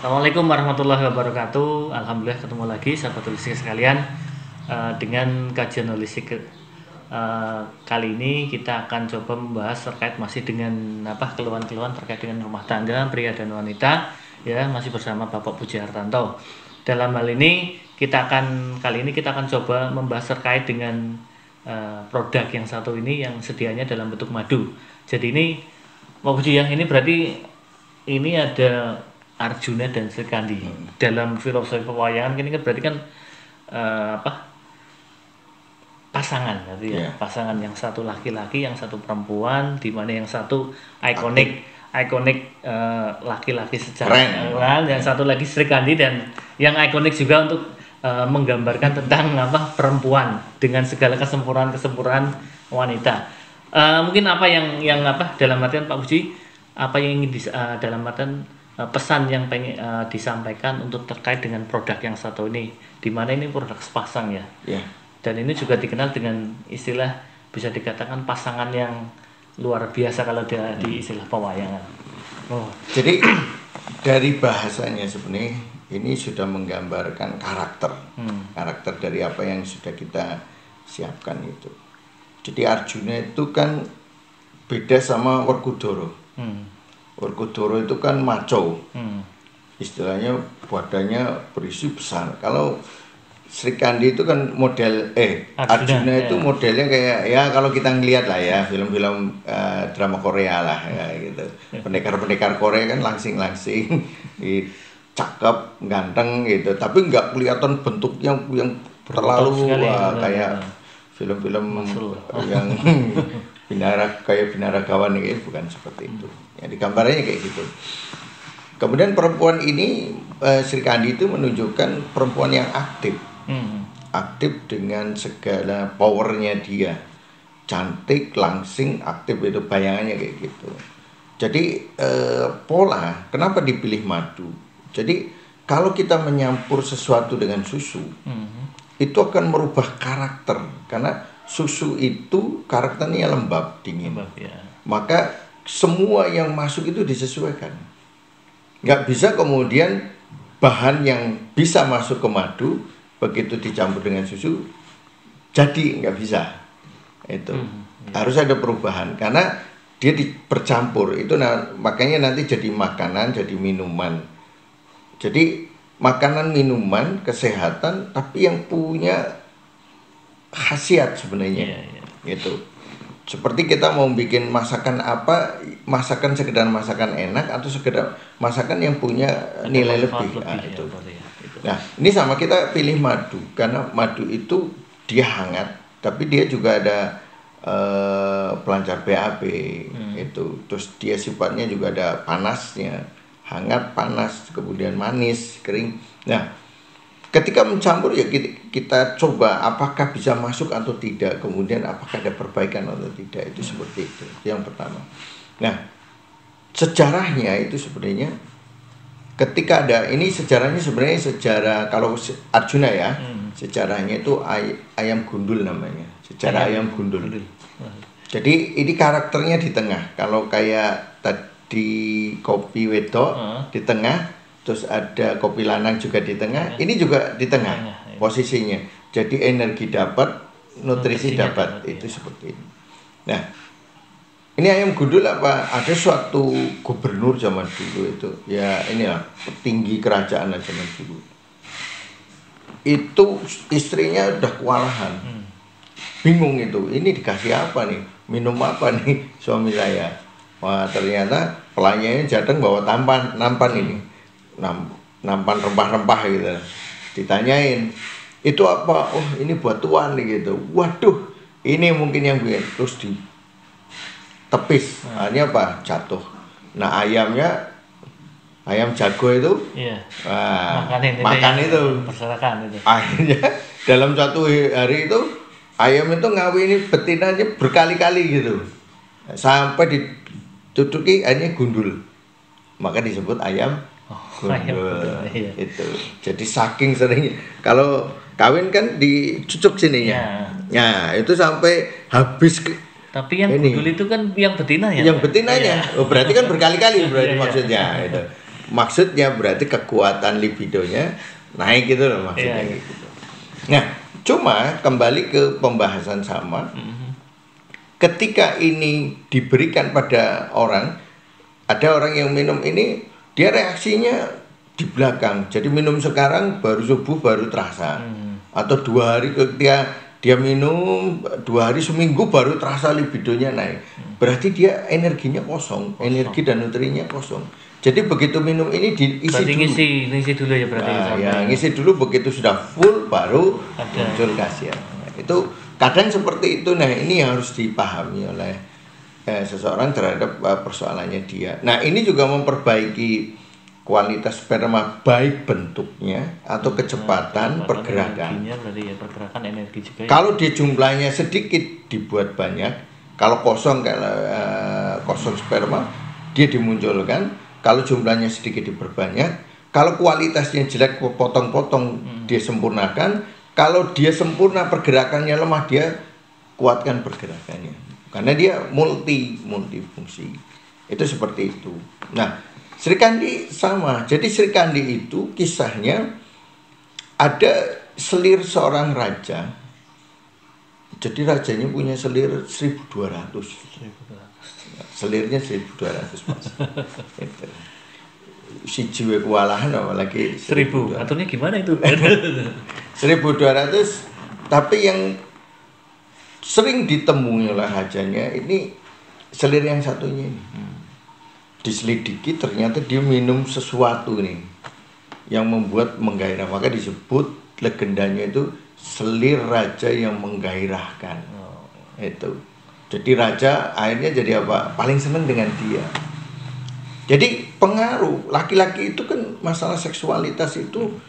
Assalamualaikum warahmatullahi wabarakatuh. Alhamdulillah ketemu lagi sahabat holistik sekalian. Dengan kajian holistik kali ini kita akan coba membahas terkait masih dengan keluhan-keluhan terkait dengan rumah tangga pria dan wanita, ya, masih bersama Bapak Puji Hartanto. Dalam hal ini kali ini kita akan coba membahas terkait dengan produk yang satu ini yang sedianya dalam bentuk madu. Jadi ini Pak Puji, yang ini berarti ini ada Arjuna dan Sri Kandi. Dalam filosofi pewayangan ini kan berarti kan pasangan, berarti ya. Pasangan, yang satu laki-laki, yang satu perempuan, di mana yang satu ikonik laki-laki secara keren, yang satu lagi Sri Kandi, dan yang ikonik juga untuk menggambarkan tentang perempuan dengan segala kesempurnaan wanita. Mungkin dalam artian Pak Puji, apa yang ingin dalam artian pesan yang pengen disampaikan untuk terkait dengan produk yang satu ini, di mana ini produk sepasang ya. Dan ini juga dikenal dengan istilah, bisa dikatakan pasangan yang luar biasa kalau di istilah pewayangan. Jadi dari bahasanya sebenarnya ini sudah menggambarkan karakter dari apa yang sudah kita siapkan itu. Jadi Arjuna itu kan beda sama Werkudara. Werkudara itu kan maco, istilahnya badannya berisi besar. Kalau Sri Kandi itu kan model Arjuna itu modelnya kayak, ya kalau kita ngelihat lah ya, film-film drama Korea lah ya, gitu. Pendekar-pendekar Korea kan langsing-langsing, cakep, ganteng gitu, tapi nggak kelihatan bentuknya yang terlalu kayak film-film yang binaragawan ini, bukan seperti itu. Yang digambarnya kayak gitu. Kemudian perempuan ini Sri Kandi itu menunjukkan perempuan yang aktif. Aktif dengan segala powernya dia. Cantik, langsing, aktif, itu bayangannya kayak gitu. Jadi pola, kenapa dipilih madu? Jadi kalau kita menyampur sesuatu dengan susu, itu akan merubah karakter. Karena susu itu karakternya lembab, dingin. Maka semua yang masuk itu disesuaikan. Nggak bisa kemudian bahan yang bisa masuk ke madu begitu dicampur dengan susu jadi, nggak bisa. Itu harus ada perubahan karena dia bercampur itu. Makanya nanti jadi makanan, jadi minuman. Jadi makanan, minuman, kesehatan, tapi yang punya khasiat sebenarnya. Gitu. Seperti kita mau bikin masakan apa, masakan sekedar masakan enak atau sekedar masakan yang punya nilai lebih. Itu. Nah, ini sama kita pilih madu karena madu itu dia hangat, tapi dia juga ada pelancar BAB itu. Terus dia sifatnya juga ada panasnya, hangat, panas, kemudian manis, kering. Nah, ketika mencampur ya kita coba apakah bisa masuk atau tidak, kemudian apakah ada perbaikan atau tidak, itu seperti itu. Yang pertama. Nah, sejarahnya itu sebenarnya ketika ada ini, sejarahnya sebenarnya sejarah kalau Arjuna ya, sejarahnya itu ayam gundul namanya. Sejarah ayam gundul. Jadi ini karakternya di tengah. Kalau kayak tadi kopi wedok di tengah, terus ada kopi lanang juga di tengah, ini juga di tengah posisinya. Jadi energi dapat, nutrisi dapat, itu seperti ini. Nah, ini ayam gundul apa? Ada suatu gubernur zaman dulu itu, ya inilah petinggi kerajaan zaman dulu. Itu istrinya udah kewalahan, bingung itu. Ini dikasih apa nih? Minum apa nih suami saya? Wah, ternyata pelayannya datang bawa nampan ini. Nampan rempah-rempah gitu. Ditanyain, itu apa? Oh, ini buat tuan gitu. Waduh, ini mungkin yang bikin. Terus ditepis. Akhirnya apa? Jatuh. Nah, ayam jago itu makan itu. Perserakan itu. Akhirnya dalam satu hari itu ayam itu ngawini betinanya berkali-kali gitu. Sampai ditutuki akhirnya gundul. Maka disebut ayam gundul. Itu. Jadi saking seringnya. Kalau kawin kan dicucuk sininya. Ya, itu sampai habis. Tapi yang gundul itu kan yang betina ya? Yang betinanya. Oh, berarti kan berkali-kali berarti maksudnya itu. maksudnya berarti kekuatan libidonya naik gitu loh maksudnya. Iya. Gitu. Nah, cuma kembali ke pembahasan sama. Ketika ini diberikan pada orang, ada orang yang minum ini dia reaksinya di belakang. Jadi minum sekarang baru subuh baru terasa. Atau 2 hari ketika dia minum 2 hari seminggu baru terasa libidonya naik. Berarti dia energinya kosong, energi dan nutrinya kosong. Jadi begitu minum ini diisi berarti dulu. ngisi dulu ya berarti. Ngisi dulu, begitu sudah full baru muncul khasiat. Itu kadang seperti itu. Nah, ini yang harus dipahami oleh seseorang terhadap persoalannya dia. Nah, ini juga memperbaiki kualitas sperma, baik bentuknya atau kecepatan pergerakan. Berarti ya pergerakan energi juga. Kalau dia jumlahnya sedikit dibuat banyak, kalau kosong kosong sperma dia dimunculkan. Kalau jumlahnya sedikit diperbanyak, kalau kualitasnya jelek potong-potong dia sempurnakan, kalau dia sempurna pergerakannya lemah dia kuatkan pergerakannya. Karena dia multifungsi. Itu seperti itu. Nah, Sri Kandi sama. Jadi Sri Kandi itu kisahnya ada selir seorang raja. Jadi rajanya punya selir 1.200. Selirnya 1.200 mas. Si jiwa kewalahan apalagi 1.000. Aturnya gimana itu? 1.200. Tapi yang sering ditemui oleh rajanya ini selir yang satunya ini. Diselidiki ternyata dia minum sesuatu nih yang membuat menggairah. Maka disebut legendanya itu selir raja yang menggairahkan. Itu. Jadi raja akhirnya jadi apa? Paling senang dengan dia. Jadi pengaruh laki-laki itu kan masalah seksualitas itu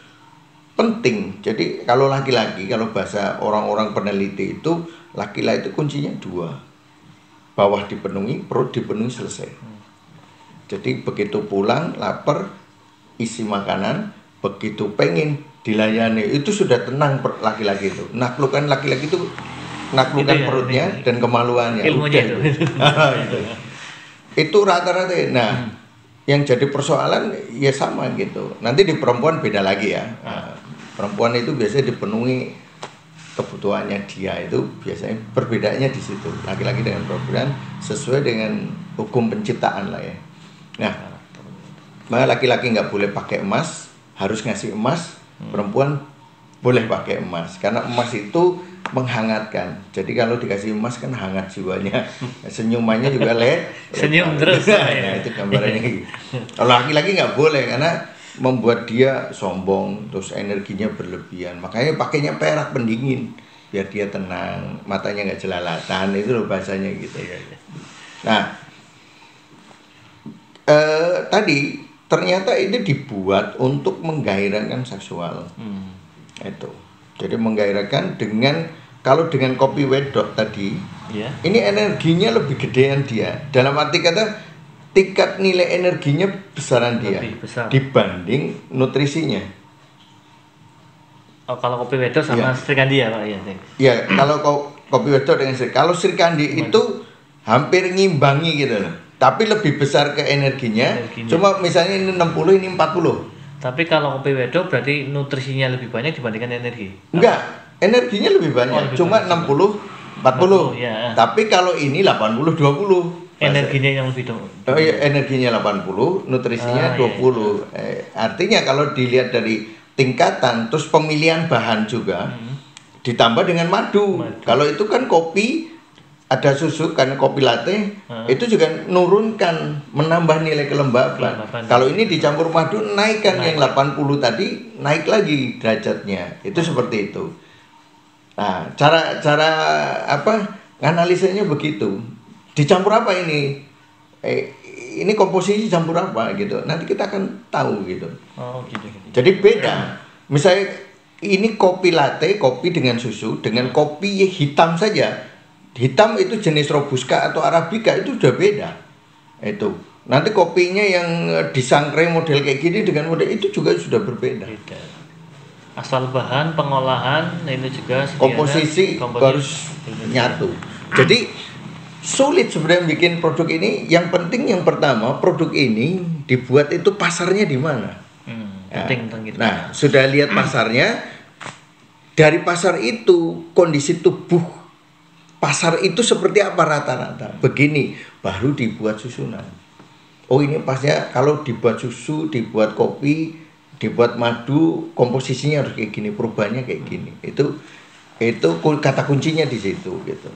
penting. Jadi kalau laki-laki, kalau bahasa orang-orang peneliti itu laki-laki itu kuncinya 2. Bawah dipenuhi, perut dipenuhi, selesai. Jadi begitu pulang lapar, isi makanan, begitu pengen dilayani, itu sudah tenang laki-laki itu. Naklukkan laki-laki itu naklukkan ya, perutnya dan kemaluannya. Ilmunya itu. Itu rata-rata. Nah, yang jadi persoalan ya sama gitu. Nanti di perempuan beda lagi ya. Perempuan itu biasanya dipenuhi kebutuhannya dia, itu biasanya perbedaannya di situ. Laki-laki dengan perempuan sesuai dengan hukum penciptaan lah ya. Nah, maka laki-laki nggak boleh pakai emas, harus ngasih emas. Perempuan boleh pakai emas karena emas itu menghangatkan. Jadi kalau dikasih emas kan hangat jiwanya. Senyumannya juga senyum terus. Nah, itu gambarannya gitu. Kalau laki-laki nggak boleh karena membuat dia sombong, terus energinya berlebihan. Makanya pakainya perak pendingin biar dia tenang, matanya nggak jelalatan. Itu loh bahasanya gitu. Nah, tadi ternyata ini dibuat untuk menggairahkan seksual. Itu. Jadi menggairahkan dengan, kalau dengan kopi wedok tadi, ini energinya lebih gedean dia. Dalam arti kata tingkat nilai energinya besaran dia dibanding nutrisinya. Oh, kalau kopi wedok sama Sri Kandi ya Pak? Ya, kalau kopi wedok dengan kalau Sri Kandi itu hampir ngimbangi gitu loh. Tapi lebih besar ke energinya. Cuma misalnya ini 60, ini 40. Tapi kalau kopi wedok berarti nutrisinya lebih banyak dibandingkan energi? Enggak, energinya lebih banyak. Cuma 60, 40. Ya. Tapi kalau ini 80, 20. Energinya yang lebih dong. Oh iya, energinya 80, nutrisinya 20. Artinya kalau dilihat dari tingkatan, terus pemilihan bahan juga, ditambah dengan madu. Kalau itu kan kopi, ada susu kan kopi latte, itu juga nurunkan, menambah nilai kelembaban. Kalau ini dicampur madu, naikkan yang 80 tadi, naik lagi derajatnya. Itu seperti itu. Nah, cara apa? Analisanya begitu. Dicampur apa ini? Ini komposisi campur apa gitu. Nanti kita akan tahu gitu. Oh, gitu. Jadi beda. Misalnya ini kopi latte, kopi dengan susu, dengan kopi hitam saja. Hitam itu jenis robusta atau arabica itu sudah beda. Itu. Nanti kopinya yang disangrai model kayak gini dengan model itu juga sudah berbeda. Beda. Asal bahan pengolahan itu juga komposisi harus nyatu. Jadi sulit sebenarnya bikin produk ini. Yang penting yang pertama, produk ini dibuat itu pasarnya di mana. Penting gitu. Nah, sudah lihat pasarnya, dari pasar itu kondisi tubuh pasar itu seperti apa rata-rata. Begini, baru dibuat susunan. Oh ini pasnya kalau dibuat susu, dibuat kopi, dibuat madu, komposisinya harus kayak gini, perubahannya kayak gini. Itu kata kuncinya di situ gitu.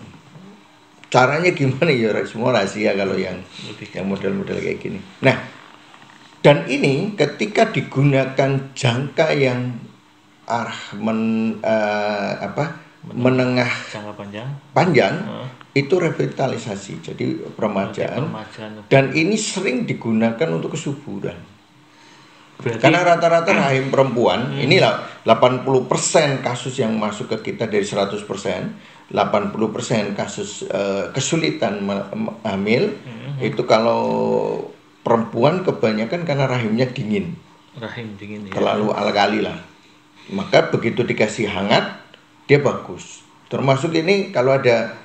Caranya gimana ya semua rahasia kalau yang model-model kayak gini. Nah, dan ini ketika digunakan jangka yang menengah jangka panjang itu revitalisasi, jadi peremajaan. Dan ini sering digunakan untuk kesuburan. Berarti, karena rata-rata rahim perempuan inilah 80% kasus yang masuk ke kita dari 100%, 80% kasus kesulitan hamil itu kalau perempuan kebanyakan karena rahimnya dingin. Rahim dingin ya. Terlalu alkali lah. Maka begitu dikasih hangat dia bagus. Termasuk ini kalau ada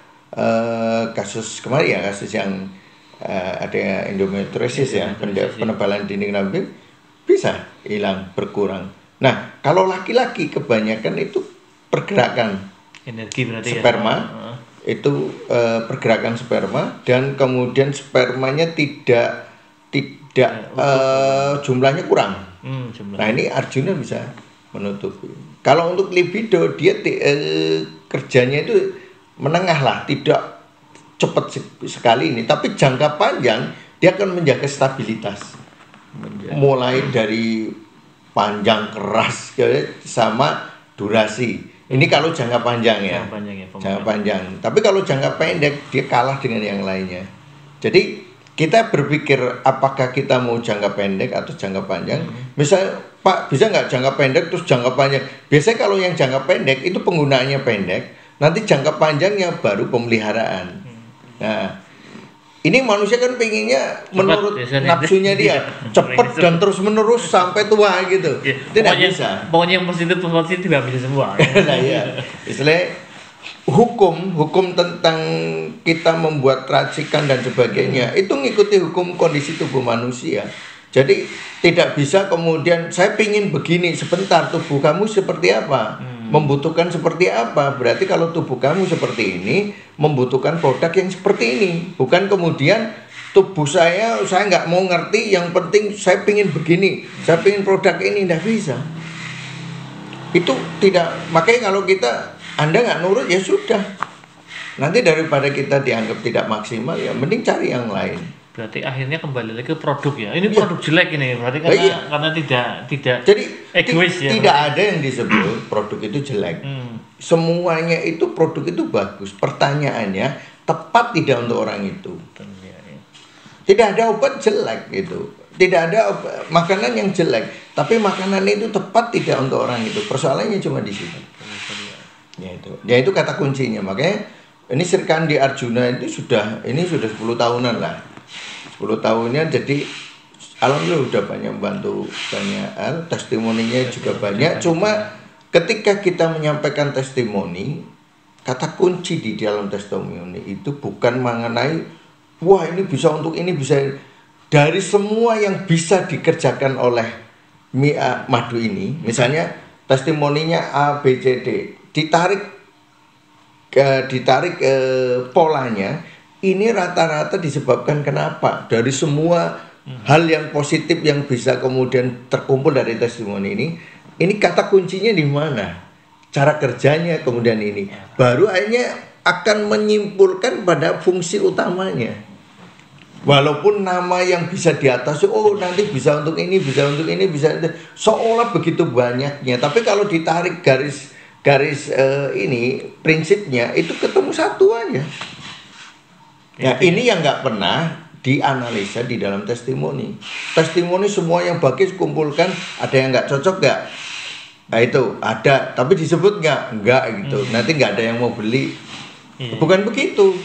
kasus kemarin ya, kasus yang ada endometriosis ya, penebalan dinding rahim bisa hilang, berkurang. Nah, kalau laki-laki kebanyakan itu pergerakan energi berarti sperma itu pergerakan sperma, dan kemudian spermanya tidak jumlahnya kurang. Nah, ini Arjuna bisa menutupi. Kalau untuk libido dia kerjanya itu menengah lah, tidak cepat sekali ini, tapi jangka panjang dia akan menjaga stabilitas. Mulai dari panjang keras sama durasi. Ini kalau jangka panjang ya. Jangka panjang. Tapi kalau jangka pendek dia kalah dengan yang lainnya. Jadi kita berpikir apakah kita mau jangka pendek atau jangka panjang. Misalnya Pak bisa nggak jangka pendek terus jangka panjang. Biasanya kalau yang jangka pendek itu penggunaannya pendek, nanti jangka panjangnya baru pemeliharaan. Nah, ini manusia kan pengennya menurut nafsunya dia cepat dan terus menerus sampai tua gitu. Tidak bisa. Pokoknya yang positif tidak bisa semua. Nah ya, istilahnya hukum tentang kita membuat racikan dan sebagainya itu ngikuti hukum kondisi tubuh manusia. Jadi tidak bisa kemudian saya pingin begini, sebentar tubuh kamu seperti apa, membutuhkan seperti apa. Berarti kalau tubuh kamu seperti ini membutuhkan produk yang seperti ini. Bukan kemudian tubuh saya nggak mau ngerti, yang penting saya pingin begini, saya pingin produk ini. Tidak bisa. Itu tidak. Makanya kalau Anda nggak nurut ya sudah. Nanti daripada kita dianggap tidak maksimal ya mending cari yang lain. Berarti akhirnya kembali lagi ke produk ya. Ini produk jelek ini. Berarti karena tidak jadi egois ya. Tidak ada yang disebut produk itu jelek. Semuanya itu produk itu bagus. Pertanyaannya tepat tidak untuk orang itu. Tidak ada obat jelek gitu. Tidak ada makanan yang jelek, tapi makanan itu tepat tidak untuk orang itu. Persoalannya cuma di situ. Ya itu kata kuncinya. Makanya ini Sri Kandi Arjuna itu sudah 10 tahunan lah. 10 tahunnya, jadi alhamdulillah udah banyak membantu banyak hal, testimoninya juga banyak. Cuma ketika kita menyampaikan testimoni, kata kunci di dalam testimoni itu bukan mengenai wah ini bisa untuk ini, bisa dari semua yang bisa dikerjakan oleh madu ini. Misalnya testimoninya A, B, C, D, ditarik polanya. Ini rata-rata disebabkan kenapa? Dari semua hal yang positif yang bisa kemudian terkumpul dari testimoni ini kata kuncinya di mana? Cara kerjanya kemudian ini. Baru akhirnya akan menyimpulkan pada fungsi utamanya. Walaupun nama yang bisa di atas, nanti bisa untuk ini, bisa untuk ini, bisa itu. Seolah begitu banyaknya. Tapi kalau ditarik garis ini, prinsipnya itu ketemu satu aja. Nah ini yang nggak pernah dianalisa di dalam testimoni. Testimoni semua yang bagus kumpulkan, ada yang nggak cocok nggak? Nah itu ada, tapi disebut nggak gitu. Nanti nggak ada yang mau beli. Bukan begitu.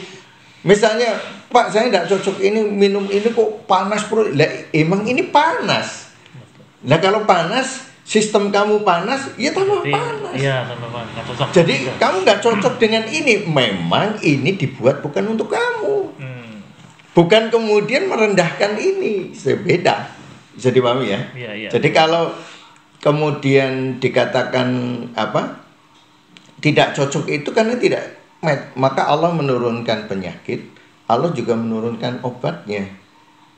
Misalnya Pak saya nggak cocok ini minum ini kok panas perut. Lah emang ini panas. Nah kalau panas, sistem kamu panas, ya tambah panas. Iya tambah panas. Jadi kamu nggak cocok dengan ini. Memang ini dibuat bukan untuk kamu. Bukan kemudian merendahkan ini, beda. Bisa dipahami ya? Iya. Jadi kalau kemudian dikatakan tidak cocok itu karena tidak, maka Allah menurunkan penyakit, Allah juga menurunkan obatnya.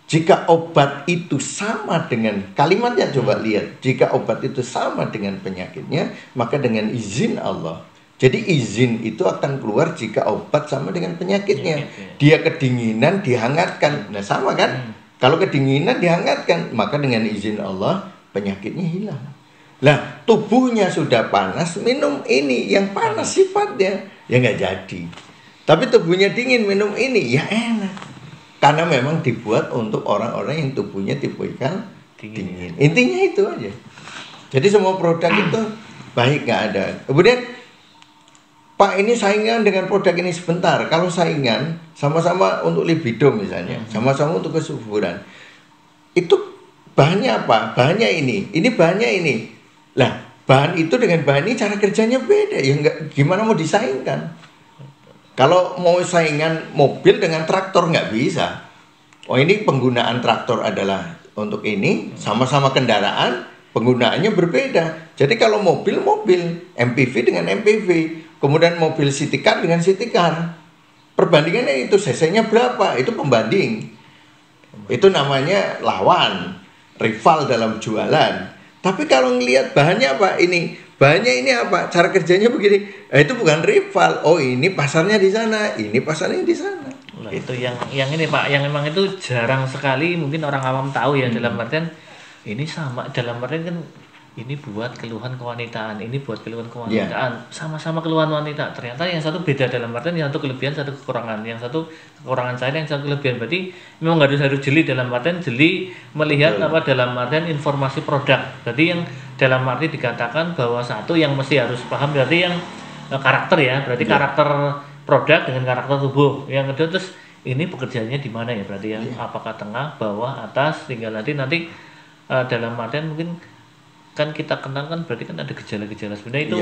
Jika obat itu sama dengan kalimatnya, coba lihat, jika obat itu sama dengan penyakitnya, maka dengan izin Allah. Jadi izin itu akan keluar jika obat sama dengan penyakitnya. Dia kedinginan dihangatkan. Nah sama kan? Kalau kedinginan dihangatkan, maka dengan izin Allah penyakitnya hilang. Lah tubuhnya sudah panas, minum ini yang panas sifatnya, ya nggak jadi. Tapi tubuhnya dingin, minum ini ya enak. Karena memang dibuat untuk orang-orang yang tubuhnya tipikal dingin. Intinya itu aja. Jadi semua produk itu baik, nggak ada. Kemudian Pak, ini saingan dengan produk ini sebentar. Kalau saingan sama-sama untuk libido misalnya, sama-sama untuk kesuburan, itu bahannya apa? Bahannya ini bahannya ini. Lah bahan itu dengan bahan ini cara kerjanya beda. Ya nggak, gimana mau disaingkan? Kalau mau saingan mobil dengan traktor nggak bisa. Oh ini penggunaan traktor adalah untuk ini, sama-sama kendaraan, penggunaannya berbeda. Jadi kalau mobil, MPV dengan MPV, kemudian mobil city car dengan city car. Perbandingannya itu cc-nya berapa, itu pembanding. Itu namanya lawan, rival dalam jualan. Tapi kalau ngelihat bahannya apa, bahannya ini apa? Cara kerjanya begini. Itu bukan rival. Oh, ini pasarnya di sana, ini pasarnya di sana. Nah, itu yang ini Pak, yang memang itu jarang sekali mungkin orang awam tahu ya, dalam artian ini sama, dalam artian kan ini buat keluhan kewanitaan, ini buat keluhan kewanitaan, sama-sama keluhan wanita. Ternyata yang satu beda, dalam artian yang satu kelebihan, satu kekurangan. Yang satu kekurangan saya, yang satu kelebihan. Berarti memang harus jeli, dalam artian jeli melihat dalam artian informasi produk. Berarti yang dalam arti dikatakan bahwa satu yang mesti harus paham berarti yang karakter ya, berarti karakter produk dengan karakter tubuh. Yang kedua terus ini pekerjaannya di mana ya, berarti ya, apakah tengah, bawah, atas, tinggal nanti dalam artian mungkin kan kita kenal kan berarti kan ada gejala-gejala sebenarnya itu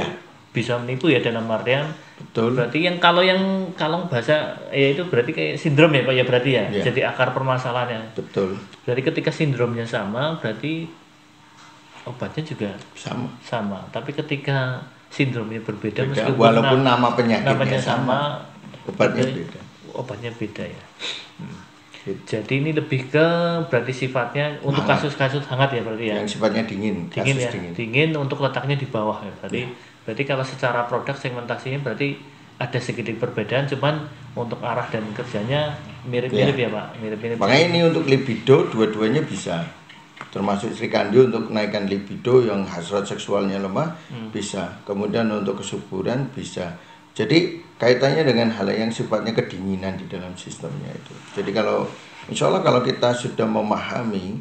bisa menipu ya, dalam artian berarti yang kalau bahasa ya itu berarti kayak sindrom ya Pak ya, berarti ya, jadi akar permasalahannya. Berarti ketika sindromnya sama berarti obatnya juga sama. Tapi ketika sindromnya berbeda, meskipun walaupun nama penyakitnya sama, obatnya beda ya. Jadi ini lebih ke berarti sifatnya untuk kasus-kasus hangat ya, berarti ya. Yang sifatnya dingin ya. Dingin untuk letaknya di bawah ya. Berarti kalau secara produk segmentasinya berarti ada sedikit perbedaan, cuman untuk arah dan kerjanya mirip-mirip ya Pak. Mirip-mirip. Makanya ini untuk libido dua-duanya bisa. Termasuk Sri Kandi untuk naikkan libido yang hasrat seksualnya lemah bisa. Kemudian untuk kesuburan bisa. Jadi kaitannya dengan hal yang sifatnya kedinginan di dalam sistemnya itu. Jadi kalau insya Allah kalau kita sudah memahami,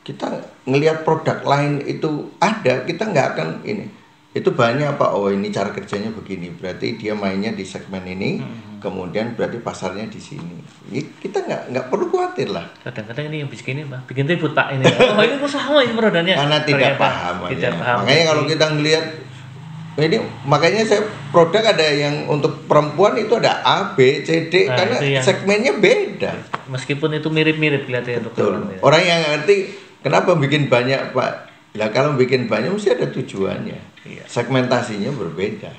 kita ngelihat produk lain itu ada, kita nggak akan ini. Itu bahannya apa? Oh ini cara kerjanya begini. Berarti dia mainnya di segmen ini, kemudian berarti pasarnya di sini. Kita nggak perlu khawatir lah. Kadang-kadang ini yang bikin ini Pak, bikin ribut Pak ini. Oh ini kok sama ini produknya? Karena tidak paham. Makanya kalau kita ngelihat ini, makanya saya produk ada yang untuk perempuan itu ada A, B, C, D, karena segmennya beda. Meskipun itu mirip-mirip kelihatannya untuk ya. Orang yang ngerti kenapa bikin banyak Pak. Lah kalau bikin banyak mesti ada tujuannya. Segmentasinya berbeda.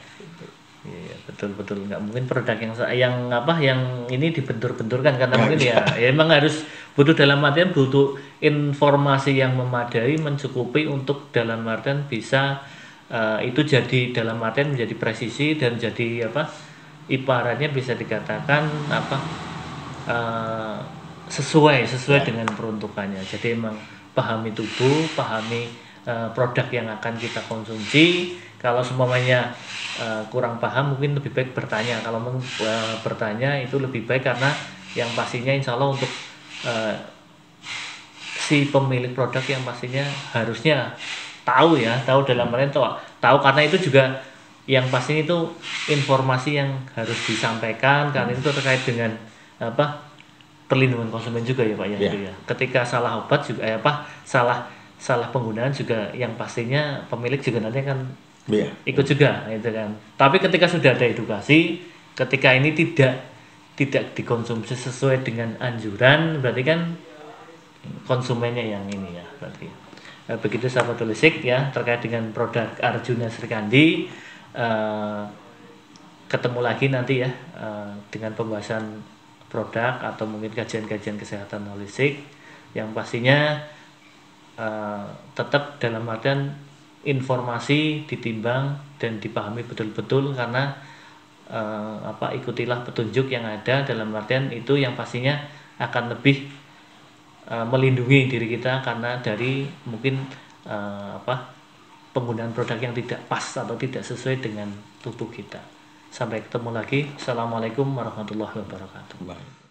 Iya, betul. Nggak mungkin produk yang ini dibentur-benturkan karena mungkin ya emang harus butuh, dalam artian butuh informasi yang memadai, mencukupi untuk dalam artian bisa itu jadi dalam artian menjadi presisi dan jadi ibaratnya bisa dikatakan sesuai dengan peruntukannya. Jadi emang pahami tubuh, pahami produk yang akan kita konsumsi. Kalau semuanya kurang paham mungkin lebih baik bertanya. Kalau bertanya itu lebih baik, karena yang pastinya insya Allah untuk si pemilik produk yang pastinya harusnya tahu dalam artian tahu karena itu juga yang pasti itu informasi yang harus disampaikan, karena itu terkait dengan perlindungan konsumen juga ya Pak ya. Itu ya. Ketika salah obat juga salah penggunaan juga yang pastinya pemilik juga nanti akan ikut juga itu kan. Tapi ketika sudah ada edukasi, ketika ini tidak tidak dikonsumsi sesuai dengan anjuran, berarti kan konsumennya yang ini ya berarti. Begitu sahabat holistik ya terkait dengan produk Arjuna Srikandi. Ketemu lagi nanti ya dengan pembahasan produk atau mungkin kajian-kajian kesehatan holistik yang pastinya tetap dalam artian informasi ditimbang dan dipahami betul-betul, karena ikutilah petunjuk yang ada, dalam artian itu yang pastinya akan lebih melindungi diri kita karena dari mungkin penggunaan produk yang tidak pas atau tidak sesuai dengan tubuh kita. Sampai ketemu lagi. Assalamualaikum warahmatullahi wabarakatuh.